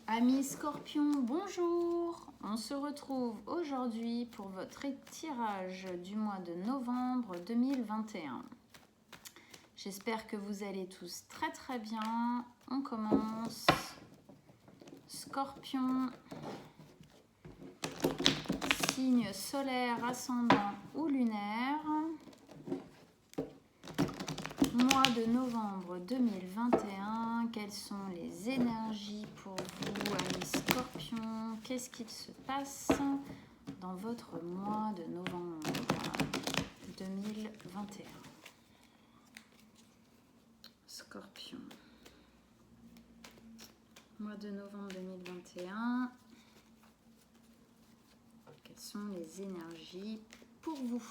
Amis Scorpion, bonjour. On se retrouve aujourd'hui pour votre tirage du mois de novembre 2021. J'espère que vous allez tous très très bien. On commence. Scorpion, signe solaire, ascendant ou lunaire. Mois de novembre 2021, quelles sont les énergies pour vous, amis Scorpions? Qu'est-ce qu'il se passe dans votre mois de novembre 2021? Scorpion. Mois de novembre 2021. Quelles sont les énergies pour vous?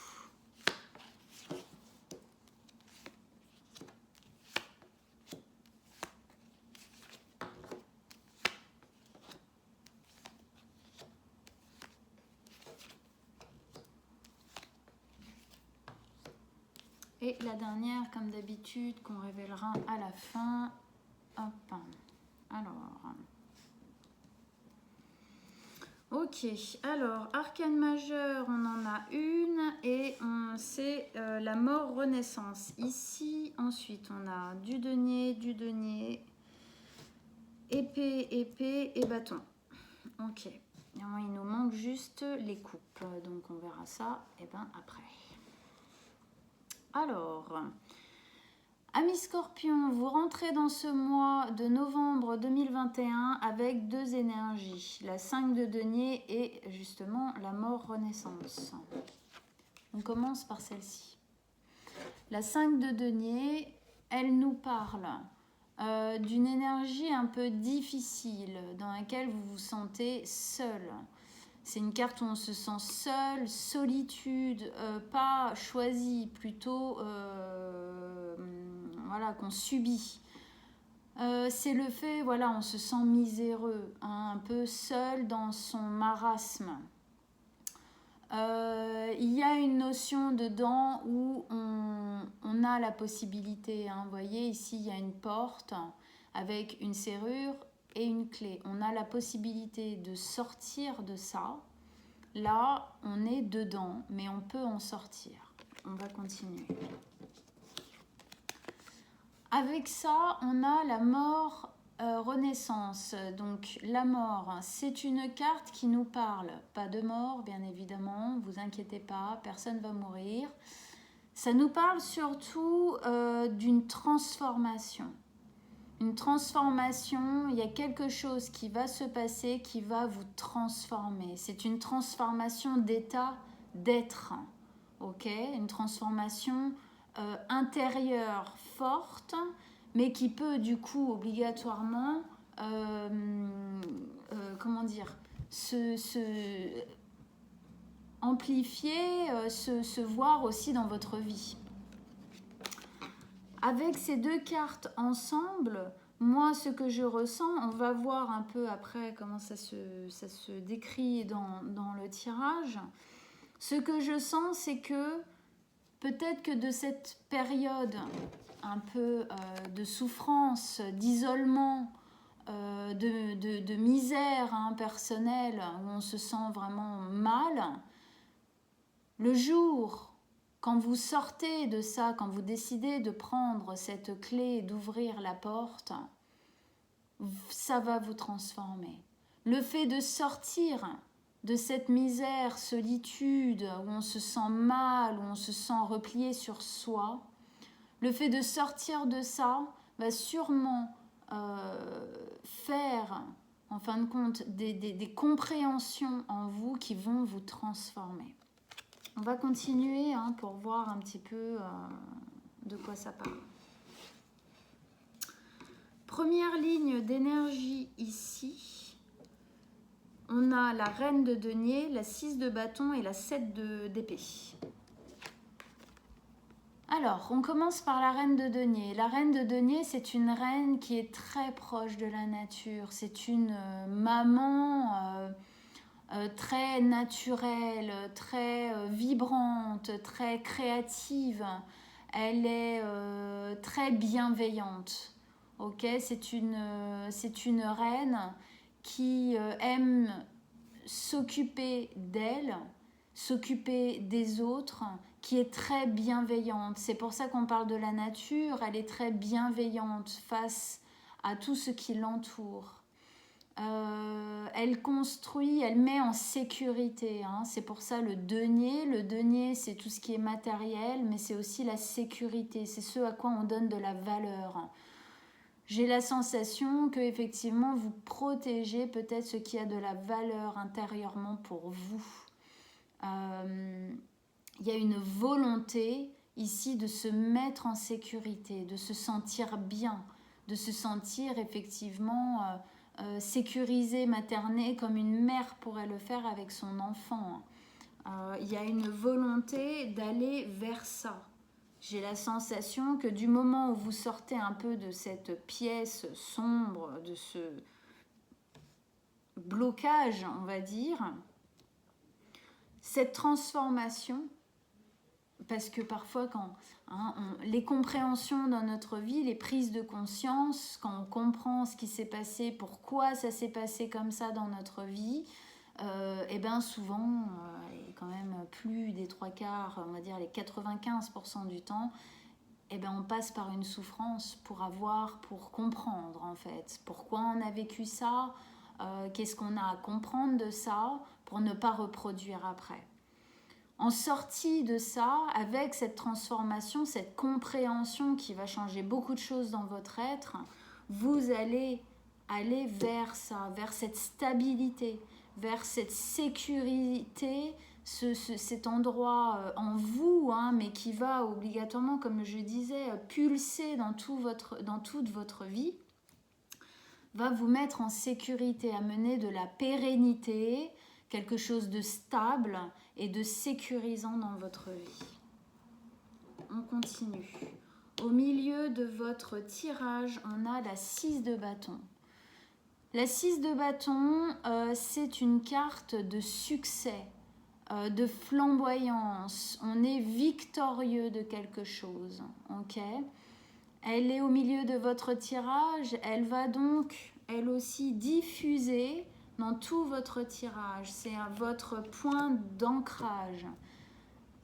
Et la dernière, comme d'habitude, qu'on révélera à la fin. Hop. Alors. Ok. Alors, arcane majeure, on en a une. Et c'est la mort renaissance. Ici, ensuite, on a du denier, épée et bâton. Ok. Il nous manque juste les coupes. Donc, on verra ça après. Alors, amis Scorpion, vous rentrez dans ce mois de novembre 2021 avec deux énergies, la 5 de denier et justement la mort renaissance. On commence par celle-ci. La 5 de denier, elle nous parle d'une énergie un peu difficile dans laquelle vous vous sentez seul. C'est une carte où on se sent seul, solitude, pas choisi, plutôt voilà, qu'on subit. C'est le fait, voilà, on se sent miséreux, hein, un peu seul dans son marasme. Il y a une notion dedans où on a la possibilité, hein, vous voyez ici il y a une porte avec une serrure et une clé. On a la possibilité de sortir de ça. Là, on est dedans, mais on peut en sortir. On va continuer. Avec ça, on a la mort renaissance. Donc, la mort, c'est une carte qui nous parle. Pas de mort, bien évidemment. Vous inquiétez pas, personne ne va mourir. Ça nous parle surtout d'une transformation. Une transformation, il y a quelque chose qui va se passer, qui va vous transformer. C'est une transformation d'état, d'être, ok? Une transformation intérieure forte, mais qui peut du coup obligatoirement, comment dire, se amplifier, se voir aussi dans votre vie. Avec ces deux cartes ensemble, moi, ce que je ressens, on va voir un peu après comment ça se décrit dans le tirage. Ce que je sens, c'est que peut-être que de cette période un peu de souffrance, d'isolement, de misère personnelle, où on se sent vraiment mal, le jour quand vous sortez de ça, quand vous décidez de prendre cette clé et d'ouvrir la porte, ça va vous transformer. Le fait de sortir de cette misère, solitude, où on se sent mal, où on se sent replié sur soi, le fait de sortir de ça va sûrement faire, en fin de compte, des compréhensions en vous qui vont vous transformer. On va continuer pour voir un petit peu de quoi ça parle. Première ligne d'énergie ici. On a la reine de denier, la 6 de bâton et la 7 d'épée. Alors, on commence par la reine de denier. La reine de denier, c'est une reine qui est très proche de la nature. C'est une maman très naturelle, très vibrante, très créative. Elle est très bienveillante. Ok, c'est une reine qui aime s'occuper d'elle, s'occuper des autres, qui est très bienveillante. C'est pour ça qu'on parle de la nature, elle est très bienveillante face à tout ce qui l'entoure. Elle construit, elle met en sécurité, hein. C'est pour ça le denier. Le denier, c'est tout ce qui est matériel, mais c'est aussi la sécurité, c'est ce à quoi on donne de la valeur. J'ai la sensation que effectivement vous protégez peut-être ce qui a de la valeur intérieurement pour vous. Il y a une volonté ici de se mettre en sécurité, de se sentir bien, de se sentir effectivement sécurisé, materné, comme une mère pourrait le faire avec son enfant. Il y a une volonté d'aller vers ça. J'ai la sensation que du moment où vous sortez un peu de cette pièce sombre, de ce blocage, on va dire, cette transformation, parce que parfois quand les compréhensions dans notre vie, les prises de conscience, quand on comprend ce qui s'est passé, pourquoi ça s'est passé comme ça dans notre vie, et bien souvent, et quand même plus des 3/4, on va dire les 95% du temps, et ben on passe par une souffrance pour comprendre en fait pourquoi on a vécu ça, qu'est-ce qu'on a à comprendre de ça pour ne pas reproduire après. En sortie de ça, avec cette transformation, cette compréhension qui va changer beaucoup de choses dans votre être, vous allez aller vers ça, vers cette stabilité, vers cette sécurité, cet endroit en vous, hein, mais qui va obligatoirement, comme je disais, pulser dans toute votre vie, va vous mettre en sécurité, amener de la pérennité, quelque chose de stable et de sécurisant dans votre vie. On continue. Au milieu de votre tirage, on a la 6 de bâton. La 6 de bâton, c'est une carte de succès, de flamboyance. On est victorieux de quelque chose. Ok ? Elle est au milieu de votre tirage. Elle va donc, elle aussi, diffuser dans tout votre tirage. C'est votre point d'ancrage.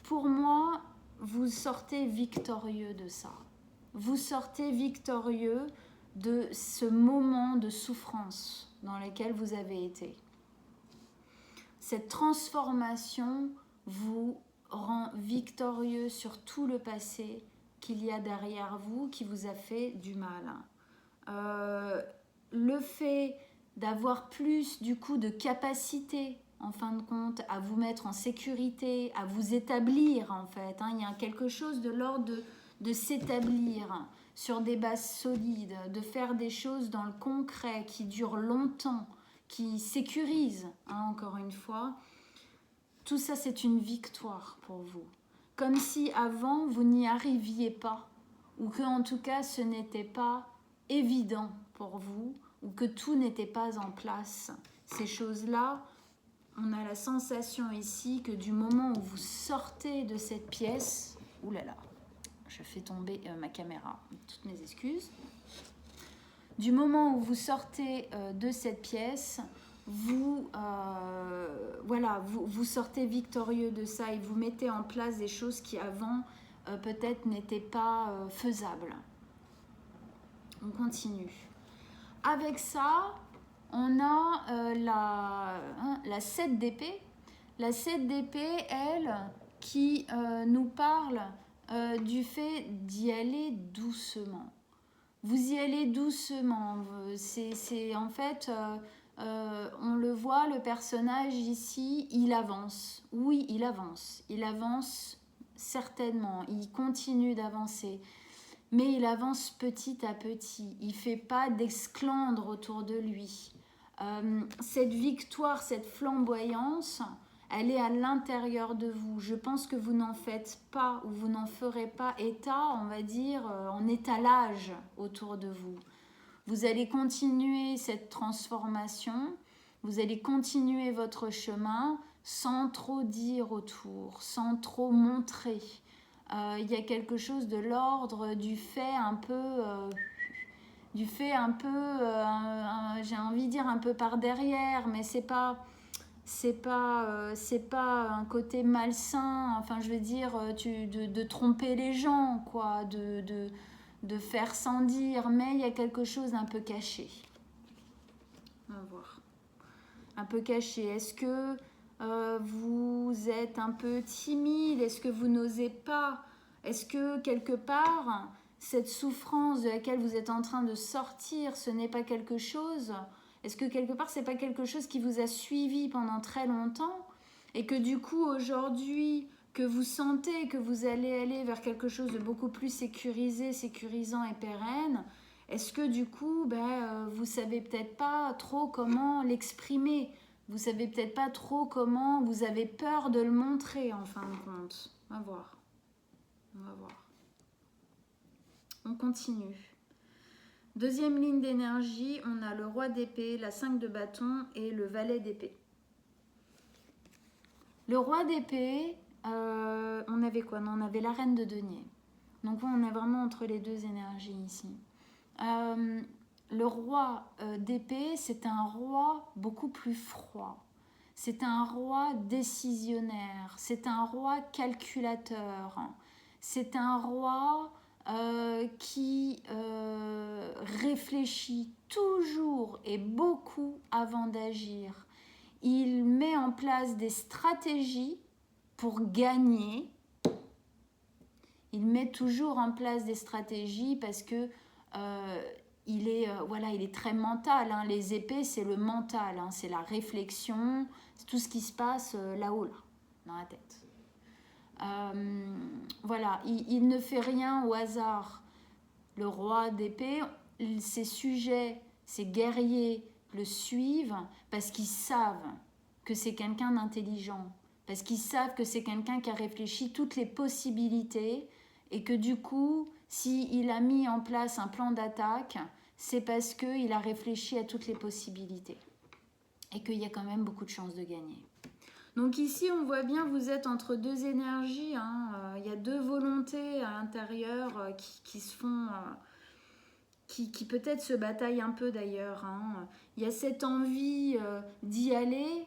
Pour moi, vous sortez victorieux de ça. Vous sortez victorieux de ce moment de souffrance dans lequel vous avez été. Cette transformation vous rend victorieux sur tout le passé qu'il y a derrière vous qui vous a fait du mal. Le fait d'avoir plus du coup de capacité en fin de compte à vous mettre en sécurité, à vous établir en fait, hein. Il y a quelque chose de l'ordre de s'établir sur des bases solides, de faire des choses dans le concret qui durent longtemps, qui sécurisent, hein, encore une fois. Tout ça, c'est une victoire pour vous. Comme si avant, vous n'y arriviez pas, ou que en tout cas, ce n'était pas évident pour vous, ou que tout n'était pas en place. Ces choses-là, on a la sensation ici que du moment où vous sortez de cette pièce, oulala, je fais tomber ma caméra, toutes mes excuses. Du moment où vous sortez de cette pièce, vous sortez victorieux de ça et vous mettez en place des choses qui avant peut-être n'étaient pas faisables. On continue. Avec ça, on a la 7 d'épée. La 7 d'épée, elle, qui nous parle du fait d'y aller doucement. Vous y allez doucement. C'est en fait, on le voit, le personnage ici, il avance. Oui, il avance. Il avance certainement. Il continue d'avancer. Mais il avance petit à petit. Il ne fait pas d'esclandre autour de lui. Cette victoire, cette flamboyance, elle est à l'intérieur de vous. Je pense que vous n'en faites pas ou vous n'en ferez pas état, on va dire, en étalage autour de vous. Vous allez continuer cette transformation, vous allez continuer votre chemin sans trop dire autour, sans trop montrer. Il y a quelque chose de l'ordre du fait un peu du fait un peu, j'ai envie de dire un peu par derrière, mais c'est pas un côté malsain, enfin je veux dire de tromper les gens, quoi, de faire sans dire, mais il y a quelque chose d'un peu caché. On va voir. Un peu caché. Est-ce que vous êtes un peu timide? Est-ce que vous n'osez pas? Est-ce que quelque part, cette souffrance de laquelle vous êtes en train de sortir, ce n'est pas quelque chose? Est-ce que quelque part, c'est pas quelque chose qui vous a suivi pendant très longtemps et que du coup, aujourd'hui, que vous sentez que vous allez aller vers quelque chose de beaucoup plus sécurisé, sécurisant et pérenne, est-ce que du coup, vous savez peut-être pas trop comment l'exprimer? Vous savez peut-être pas trop comment, vous avez peur de le montrer en fin de compte. On va voir. On va voir. On continue. Deuxième ligne d'énergie, on a le roi d'épée, la 5 de bâton et le valet d'épée. Le roi d'épée, on avait quoi? Non, on avait la reine de denier. Donc on est vraiment entre les deux énergies ici. Le roi d'épée, c'est un roi beaucoup plus froid. C'est un roi décisionnaire. C'est un roi calculateur. C'est un roi qui réfléchit toujours et beaucoup avant d'agir. Il met en place des stratégies pour gagner. Il met toujours en place des stratégies parce que il est très mental. Hein. Les épées, c'est le mental, hein. C'est la réflexion, c'est tout ce qui se passe là-haut, là, dans la tête. Il ne fait rien au hasard. Le roi d'épée, ses sujets, ses guerriers le suivent parce qu'ils savent que c'est quelqu'un d'intelligent, parce qu'ils savent que c'est quelqu'un qui a réfléchi toutes les possibilités et que du coup, s'il a mis en place un plan d'attaque, c'est parce qu'il a réfléchi à toutes les possibilités et qu'il y a quand même beaucoup de chances de gagner. Donc ici, on voit bien, vous êtes entre deux énergies, hein. Il y a deux volontés à l'intérieur qui se font... qui peut-être se bataillent un peu d'ailleurs. Hein. Il y a cette envie d'y aller,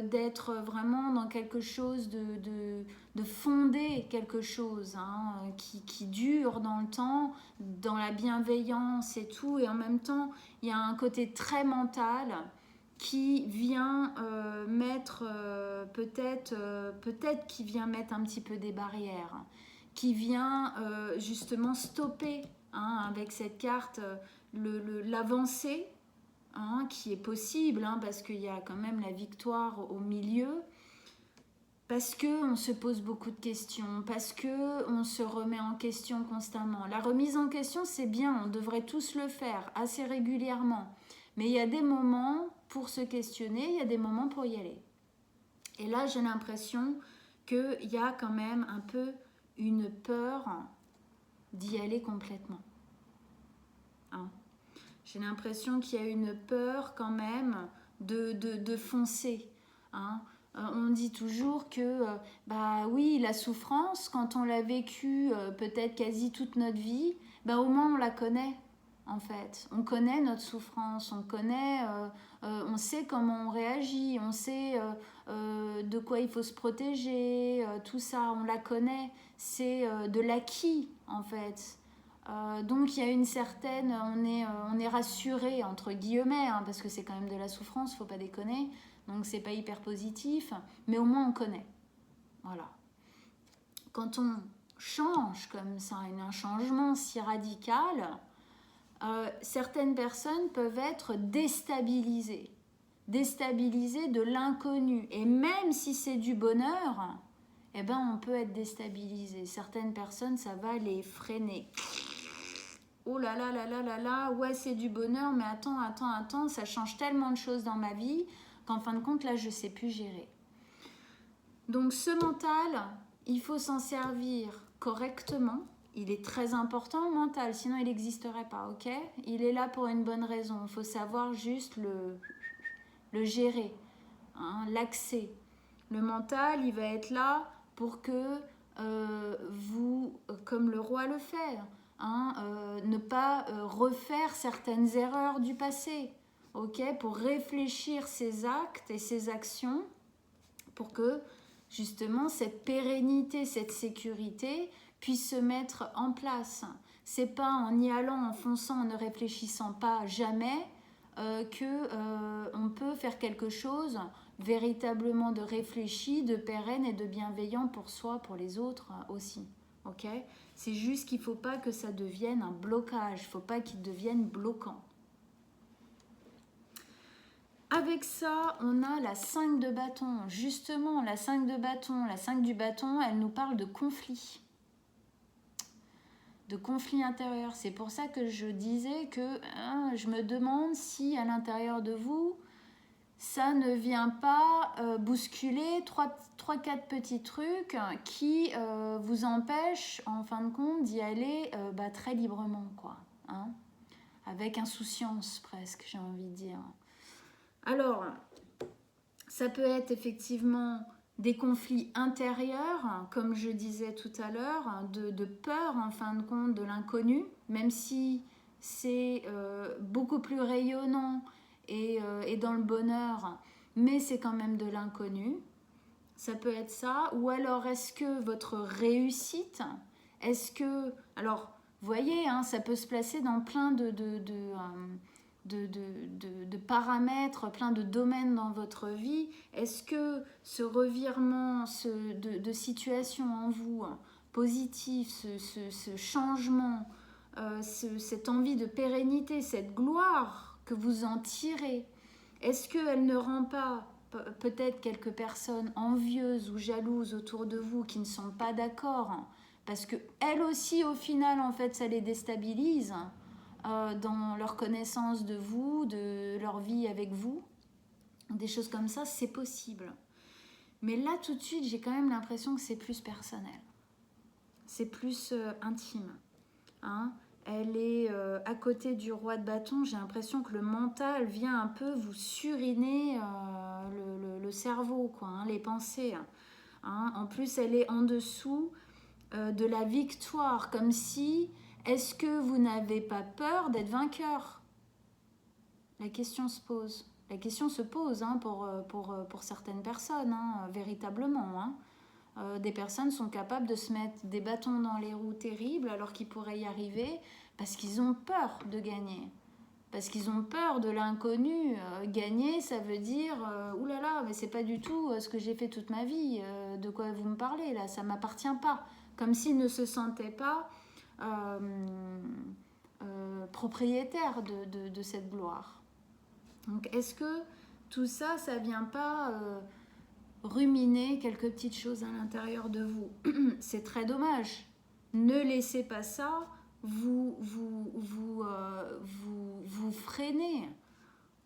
d'être vraiment dans quelque chose, de fonder quelque chose hein, qui dure dans le temps, dans la bienveillance et tout. Et en même temps, il y a un côté très mental qui vient mettre, peut-être qui vient mettre un petit peu des barrières, qui vient justement stopper hein, avec cette carte l'avancée hein, qui est possible hein, parce qu'il y a quand même la victoire au milieu, parce qu'on se pose beaucoup de questions, parce qu'on se remet en question constamment. La remise en question, c'est bien, on devrait tous le faire assez régulièrement, mais il y a des moments pour se questionner, il y a des moments pour y aller. Et là, j'ai l'impression qu'il y a quand même un peu une peur d'y aller complètement. Hein. J'ai l'impression qu'il y a une peur quand même de foncer. Hein. On dit toujours que, oui, la souffrance, quand on l'a vécue peut-être quasi toute notre vie, au moins on la connaît. En fait, on connaît notre souffrance, on sait comment on réagit, on sait de quoi il faut se protéger, tout ça, on la connaît, c'est de l'acquis en fait. Donc il y a une certaine, on est rassuré entre guillemets, hein, parce que c'est quand même de la souffrance, faut pas déconner, donc c'est pas hyper positif, mais au moins on connaît. Voilà. Quand on change comme ça, un changement si radical, certaines personnes peuvent être déstabilisées de l'inconnu. Et même si c'est du bonheur, on peut être déstabilisé. Certaines personnes, ça va les freiner. Oh là là là là là là, ouais c'est du bonheur, mais attends, ça change tellement de choses dans ma vie qu'en fin de compte, là, je ne sais plus gérer. Donc ce mental, il faut s'en servir correctement. Il est très important, le mental, sinon il n'existerait pas, ok? Il est là pour une bonne raison. Il faut savoir juste le gérer, hein, l'axer. Le mental, il va être là pour que vous, comme le roi le fait, hein, ne pas refaire certaines erreurs du passé, ok, pour réfléchir ses actes et ses actions pour que justement cette pérennité, cette sécurité puisse se mettre en place. C'est pas en y allant, en fonçant, en ne réfléchissant pas jamais on peut faire quelque chose véritablement de réfléchi, de pérenne et de bienveillant pour soi, pour les autres aussi. Ok, c'est juste qu'il ne faut pas que ça devienne un blocage, il ne faut pas qu'il devienne bloquant. Avec ça, on a la 5 de bâton. Justement, la 5 de bâton, la 5 du bâton, elle nous parle de conflit. De conflit intérieur. C'est pour ça que je disais que je me demande si à l'intérieur de vous, ça ne vient pas bousculer 3-4 petits trucs qui vous empêchent, en fin de compte, d'y aller très librement, quoi. Hein, avec insouciance, presque, j'ai envie de dire. Alors, ça peut être effectivement des conflits intérieurs, comme je disais tout à l'heure, de peur, en fin de compte, de l'inconnu, même si c'est beaucoup plus rayonnant et dans le bonheur, mais c'est quand même de l'inconnu. Ça peut être ça. Ou alors, est-ce que votre réussite, est-ce que... Alors, vous voyez, hein, ça peut se placer dans plein de paramètres, plein de domaines dans votre vie. Est-ce que ce revirement de situation en vous, positif, ce changement, cette envie de pérennité, cette gloire que vous en tirez, est-ce qu'elle ne rend pas peut-être quelques personnes envieuses ou jalouses autour de vous qui ne sont pas d'accord, parce que elles aussi au final en fait ça les déstabilise dans leur connaissance de vous, de leur vie avec vous, des choses comme ça, c'est possible. Mais là tout de suite j'ai quand même l'impression que c'est plus personnel, c'est plus intime, hein. Elle est à côté du roi de bâton. J'ai l'impression que le mental vient un peu vous suriner le cerveau, quoi, hein, les pensées. Hein. En plus, elle est en dessous de la victoire, comme si, est-ce que vous n'avez pas peur d'être vainqueur? La question se pose. La question se pose hein, pour certaines personnes, hein, véritablement. Hein. Des personnes sont capables de se mettre des bâtons dans les roues terribles alors qu'ils pourraient y arriver parce qu'ils ont peur de gagner. Parce qu'ils ont peur de l'inconnu. Gagner, ça veut dire oulala, mais c'est pas du tout ce que j'ai fait toute ma vie. De quoi vous me parlez là? Ça m'appartient pas. Comme s'ils ne se sentaient pas propriétaires de cette gloire. Donc, est-ce que tout ça, ça vient pas ruminer quelques petites choses à l'intérieur de vous? C'est très dommage. Ne laissez pas ça vous freiner.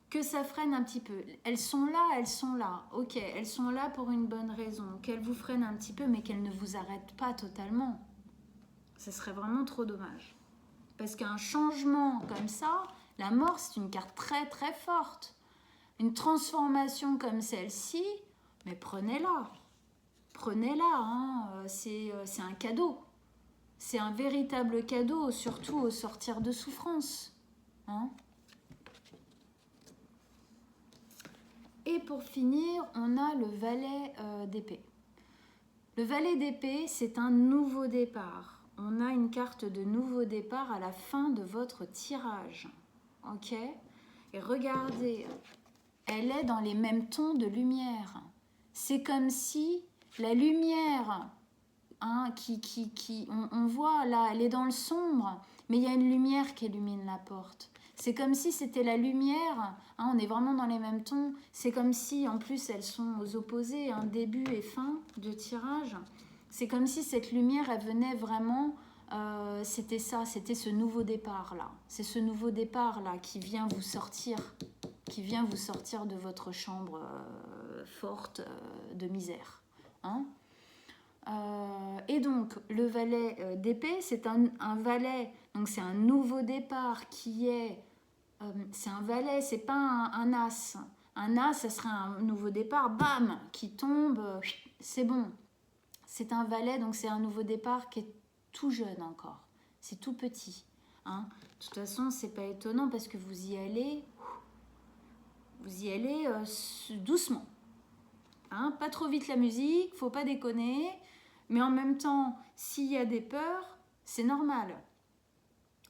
Que ça freine un petit peu. Elles sont là. Ok, elles sont là pour une bonne raison. Qu'elles vous freinent un petit peu, mais qu'elles ne vous arrêtent pas totalement. Ce serait vraiment trop dommage. Parce qu'un changement comme ça, la mort, c'est une carte très très forte. Une transformation comme celle-ci, mais prenez-la. Prenez-la, hein. C'est un cadeau. C'est un véritable cadeau, surtout au sortir de souffrance. Hein. Et pour finir, on a le valet d'épée. Le valet d'épée, c'est un nouveau départ. On a une carte de nouveau départ à la fin de votre tirage. Ok ? Et regardez, elle est dans les mêmes tons de lumière. C'est comme si la lumière, hein, on voit là, elle est dans le sombre, mais il y a une lumière qui illumine la porte. C'est comme si c'était la lumière, hein, on est vraiment dans les mêmes tons, c'est comme si, en plus elles sont aux opposés, hein, début et fin de tirage, c'est comme si cette lumière, elle venait vraiment, c'était ça, c'était ce nouveau départ-là. C'est ce nouveau départ-là qui vient vous sortir de votre chambre forte de misère. Hein. Et donc, le valet d'épée, c'est un valet, donc c'est un nouveau départ qui est... c'est un valet, c'est pas un as. Un as, ça serait un nouveau départ, bam, qui tombe, c'est bon. C'est un valet, donc c'est un nouveau départ qui est tout jeune encore. c'est tout petit. Hein. De toute façon, c'est pas étonnant parce que vous y allez doucement. Hein, pas trop vite la musique, faut pas déconner, mais en même temps, s'il y a des peurs, c'est normal.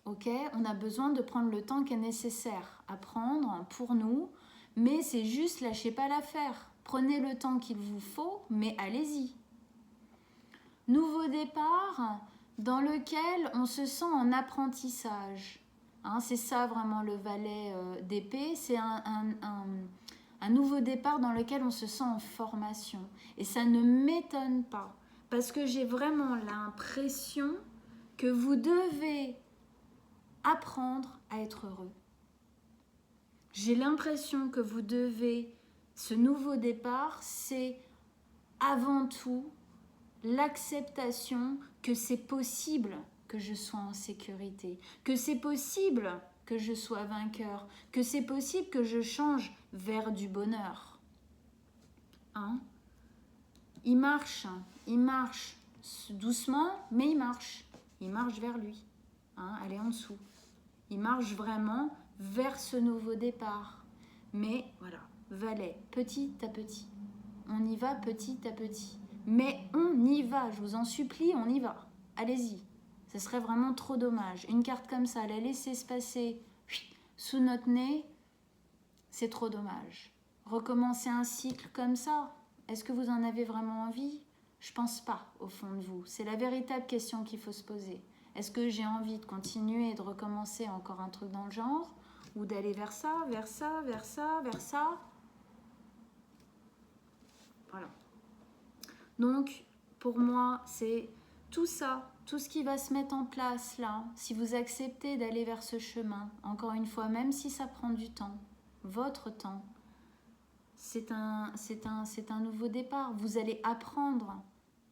Ok, on a besoin de prendre le temps qui est nécessaire à prendre pour nous, mais c'est juste lâchez pas l'affaire. Prenez le temps qu'il vous faut, mais allez-y. Nouveau départ dans lequel on se sent en apprentissage. Hein, c'est ça vraiment le valet d'épée, c'est un nouveau départ dans lequel on se sent en formation. Et ça ne m'étonne pas, parce que j'ai vraiment l'impression que vous devez apprendre à être heureux. J'ai l'impression que vous devez, ce nouveau départ, c'est avant tout l'acceptation que c'est possible que je sois en sécurité, que c'est possible que je sois vainqueur, que c'est possible que je change vers du bonheur. Hein? Il marche doucement, mais il marche vers lui. Hein? Elle est en dessous. Il marche vraiment vers ce nouveau départ. Mais voilà, valet, petit à petit. On y va petit à petit. Mais on y va, je vous en supplie, on y va. Allez-y. Ce serait vraiment trop dommage. Une carte comme ça, la laisser se passer sous notre nez, c'est trop dommage. Recommencer un cycle comme ça, est-ce que vous en avez vraiment envie? Je pense pas, au fond de vous. C'est la véritable question qu'il faut se poser. Est-ce que j'ai envie de continuer et de recommencer encore un truc dans le genre? Ou d'aller vers ça, vers ça, vers ça, vers ça? Voilà. Donc, pour moi, c'est tout ça, tout ce qui va se mettre en place là, si vous acceptez d'aller vers ce chemin, encore une fois, même si ça prend du temps, votre temps, c'est un nouveau départ. Vous allez apprendre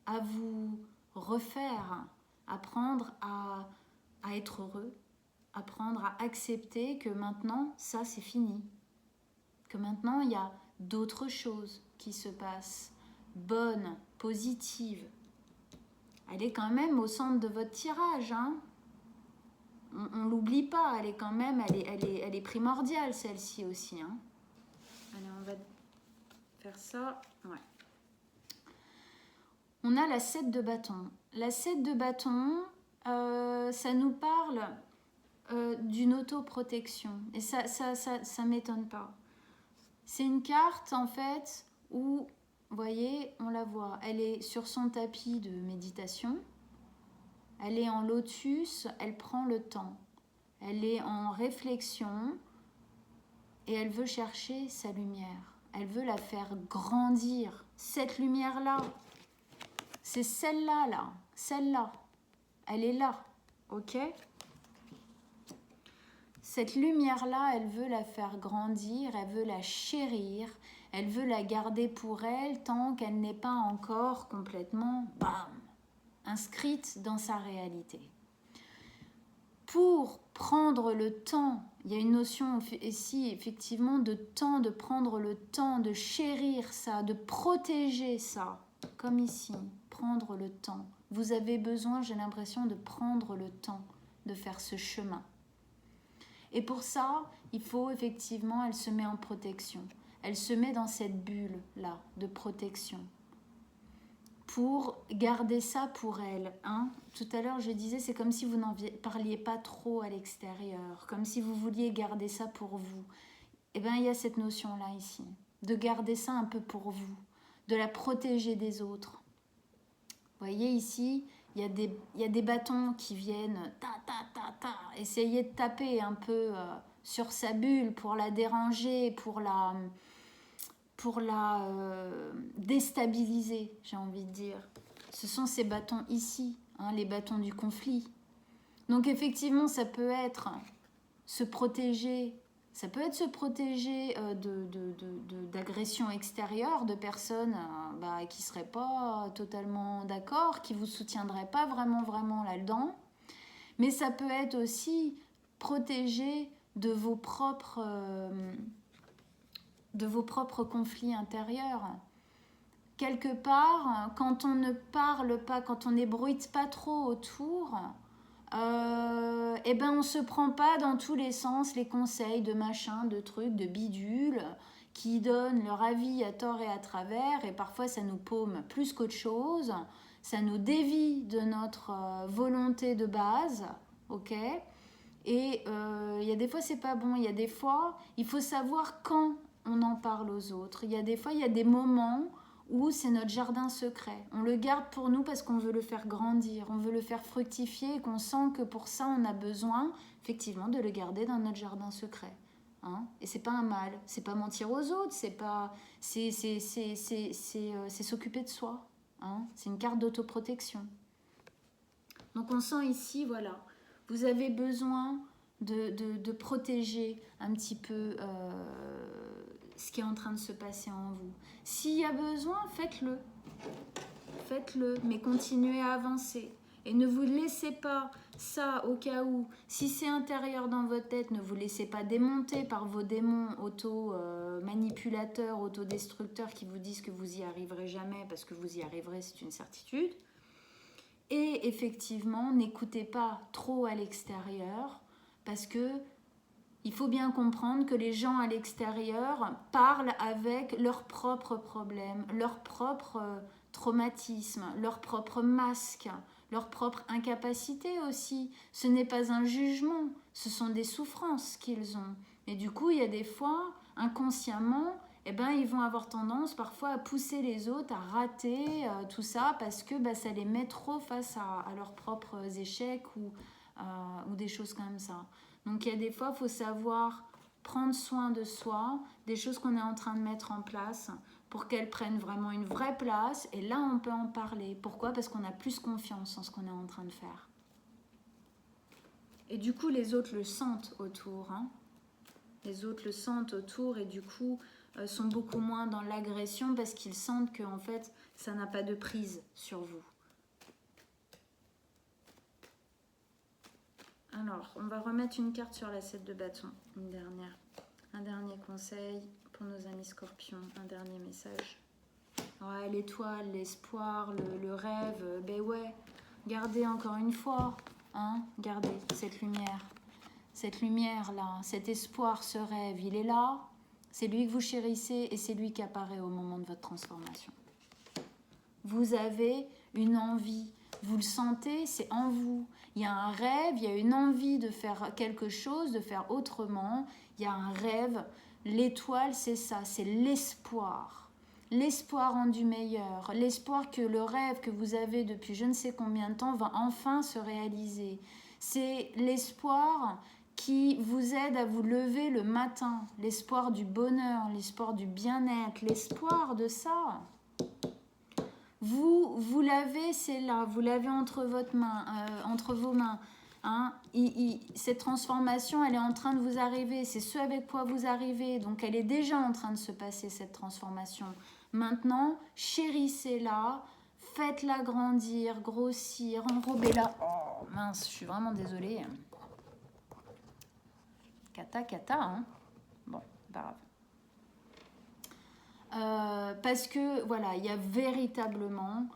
à vous refaire, apprendre à être heureux, apprendre à accepter que maintenant, ça c'est fini, que maintenant il y a d'autres choses qui se passent, bonnes, positives. Elle est quand même au centre de votre tirage, hein. On ne l'oublie pas, elle est quand même, elle est primordiale celle-ci aussi, hein. Allez, on va faire ça, ouais. On a la 7 de bâton. La 7 de bâton, ça nous parle d'une autoprotection. Et ça m'étonne pas. C'est une carte, en fait, où, vous voyez, on la voit. Elle est sur son tapis de méditation. Elle est en lotus, elle prend le temps. Elle est en réflexion et elle veut chercher sa lumière. Elle veut la faire grandir. Cette lumière-là, c'est celle-là, là. Celle-là. Elle est là. Ok ? Cette lumière-là, elle veut la faire grandir, elle veut la chérir, elle veut la garder pour elle tant qu'elle n'est pas encore complètement, bam, inscrite dans sa réalité. Pour prendre le temps, il y a une notion ici effectivement de temps, de prendre le temps, de chérir ça, de protéger ça, comme ici, prendre le temps. Vous avez besoin, j'ai l'impression, de prendre le temps de faire ce chemin. Et pour ça, il faut effectivement, elle se met en protection. Elle se met dans cette bulle-là de protection. Pour garder ça pour elle. Hein. Tout à l'heure, je disais, c'est comme si vous n'en parliez pas trop à l'extérieur, comme si vous vouliez garder ça pour vous. Eh bien, il y a cette notion-là ici, de garder ça un peu pour vous, de la protéger des autres. Vous voyez ici, il y a des bâtons qui viennent essayer de taper un peu sur sa bulle pour la déranger, pour la déstabiliser, j'ai envie de dire. Ce sont ces bâtons ici, hein, les bâtons du conflit. Donc effectivement, ça peut être se protéger, d'agressions extérieures, de personnes qui ne seraient pas totalement d'accord, qui ne vous soutiendraient pas vraiment là-dedans. Mais ça peut être aussi protéger de vos propres conflits intérieurs. Quelque part, quand on ne parle pas, quand on n'ébruite pas trop autour, eh ben on se prend pas dans tous les sens les conseils de machin, de trucs, de bidules qui donnent leur avis à tort et à travers, et parfois ça nous paume plus qu'autre chose, ça nous dévie de notre volonté de base, ok? Et il y a des fois c'est pas bon, il y a des fois il faut savoir quand on en parle aux autres, il y a des fois il y a des moments où c'est notre jardin secret. On le garde pour nous parce qu'on veut le faire grandir, on veut le faire fructifier et qu'on sent que pour ça, on a besoin effectivement de le garder dans notre jardin secret. Hein, et c'est pas un mal, c'est pas mentir aux autres, c'est pas, c'est s'occuper de soi. Hein, c'est une carte d'autoprotection. Donc on sent ici, voilà, vous avez besoin de protéger un petit peu ce qui est en train de se passer en vous. S'il y a besoin, faites-le. Faites-le, mais continuez à avancer. Et ne vous laissez pas ça au cas où. Si c'est intérieur dans votre tête, ne vous laissez pas démonter par vos démons auto-manipulateurs, autodestructeurs qui vous disent que vous y arriverez jamais, parce que vous y arriverez, c'est une certitude. Et effectivement, n'écoutez pas trop à l'extérieur, parce que il faut bien comprendre que les gens à l'extérieur parlent avec leurs propres problèmes, leurs propres traumatismes, leurs propres masques, leur propre incapacité aussi. Ce n'est pas un jugement, ce sont des souffrances qu'ils ont. Et du coup, il y a des fois, inconsciemment, eh ben, ils vont avoir tendance parfois à pousser les autres, à rater tout ça, parce que ça les met trop face à leurs propres échecs ou des choses comme ça. Donc il y a des fois, il faut savoir prendre soin de soi, des choses qu'on est en train de mettre en place pour qu'elles prennent vraiment une vraie place. Et là, on peut en parler. Pourquoi? Parce qu'on a plus confiance en ce qu'on est en train de faire. Et du coup, les autres le sentent autour. Hein. Les autres le sentent autour et du coup, sont beaucoup moins dans l'agression parce qu'ils sentent que en fait, ça n'a pas de prise sur vous. Alors, on va remettre une carte sur la 7 de bâton, une dernière. Un dernier conseil pour nos amis scorpions, un dernier message. Ouais, l'étoile, l'espoir, le rêve, ben ouais, gardez encore une fois, hein, gardez cette lumière-là, cet espoir, ce rêve, il est là, c'est lui que vous chérissez et c'est lui qui apparaît au moment de votre transformation. Vous avez une envie, vous le sentez, c'est en vous. Il y a un rêve, il y a une envie de faire quelque chose, de faire autrement. Il y a un rêve. L'étoile, c'est ça, c'est l'espoir. L'espoir rendu meilleur. L'espoir que le rêve que vous avez depuis je ne sais combien de temps va enfin se réaliser. C'est l'espoir qui vous aide à vous lever le matin. L'espoir du bonheur, l'espoir du bien-être, l'espoir de ça. Vous l'avez, c'est là, vous l'avez entre vos mains. Hein. Cette transformation, elle est en train de vous arriver, c'est ce avec quoi vous arrivez, donc elle est déjà en train de se passer, cette transformation. Maintenant, chérissez-la, faites-la grandir, grossir, enrobez-la. Oh mince, je suis vraiment désolée. Cata, hein. Bon, pas grave. Parce que voilà, il y a véritablement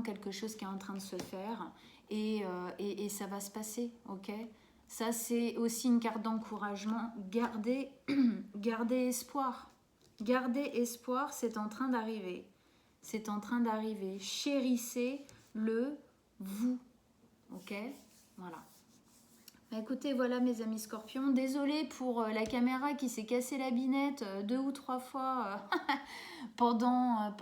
quelque chose qui est en train de se faire et ça va se passer, ok? Ça, c'est aussi une carte d'encouragement. Gardez espoir. Gardez espoir, c'est en train d'arriver. C'est en train d'arriver. Chérissez-le, vous, ok? Voilà. Écoutez, voilà mes amis scorpions, désolée pour la caméra qui s'est cassée la binette 2 ou 3 fois pendant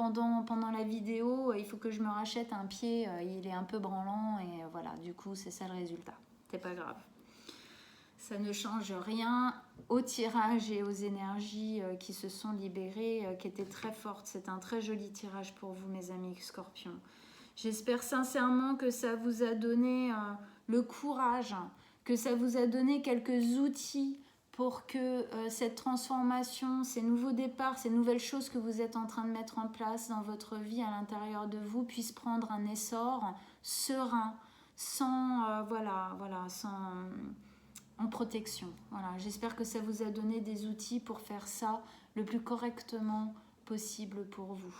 la vidéo. Il faut que je me rachète un pied, il est un peu branlant et voilà, du coup c'est ça le résultat. C'est pas grave. Ça ne change rien au tirage et aux énergies qui se sont libérées, qui étaient très fortes. C'est un très joli tirage pour vous mes amis scorpions. J'espère sincèrement que ça vous a donné le courage, que ça vous a donné quelques outils pour que cette transformation, ces nouveaux départs, ces nouvelles choses que vous êtes en train de mettre en place dans votre vie à l'intérieur de vous puissent prendre un essor serein, sans en protection. Voilà, j'espère que ça vous a donné des outils pour faire ça le plus correctement possible pour vous.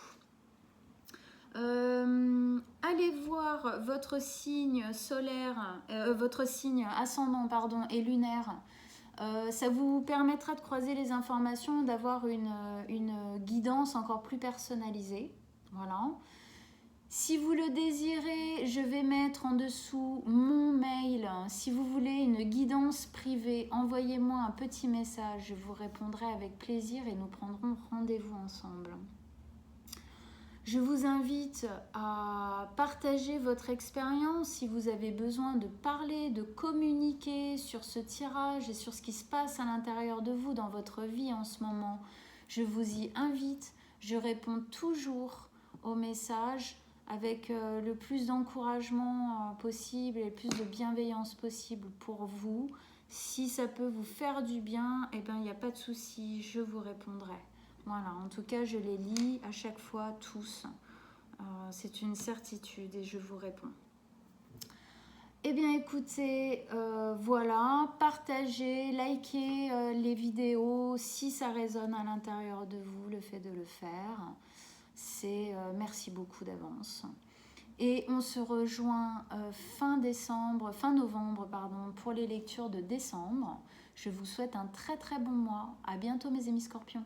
Allez voir votre signe solaire, votre signe ascendant pardon, et lunaire. Ça vous permettra de croiser les informations, d'avoir une guidance encore plus personnalisée. Voilà. Si vous le désirez, je vais mettre en dessous mon mail. Si vous voulez une guidance privée, envoyez-moi un petit message. Je vous répondrai avec plaisir et nous prendrons rendez-vous ensemble. Je vous invite à partager votre expérience si vous avez besoin de parler, de communiquer sur ce tirage et sur ce qui se passe à l'intérieur de vous dans votre vie en ce moment. Je vous y invite. Je réponds toujours aux messages avec le plus d'encouragement possible et le plus de bienveillance possible pour vous. Si ça peut vous faire du bien, eh bien, il n'y a pas de souci, je vous répondrai. Voilà, en tout cas, je les lis à chaque fois, tous. C'est une certitude et je vous réponds. Eh bien, écoutez, voilà, partagez, likez les vidéos si ça résonne à l'intérieur de vous, le fait de le faire. C'est merci beaucoup d'avance. Et on se rejoint fin novembre, pour les lectures de décembre. Je vous souhaite un très très bon mois. À bientôt mes amis scorpions.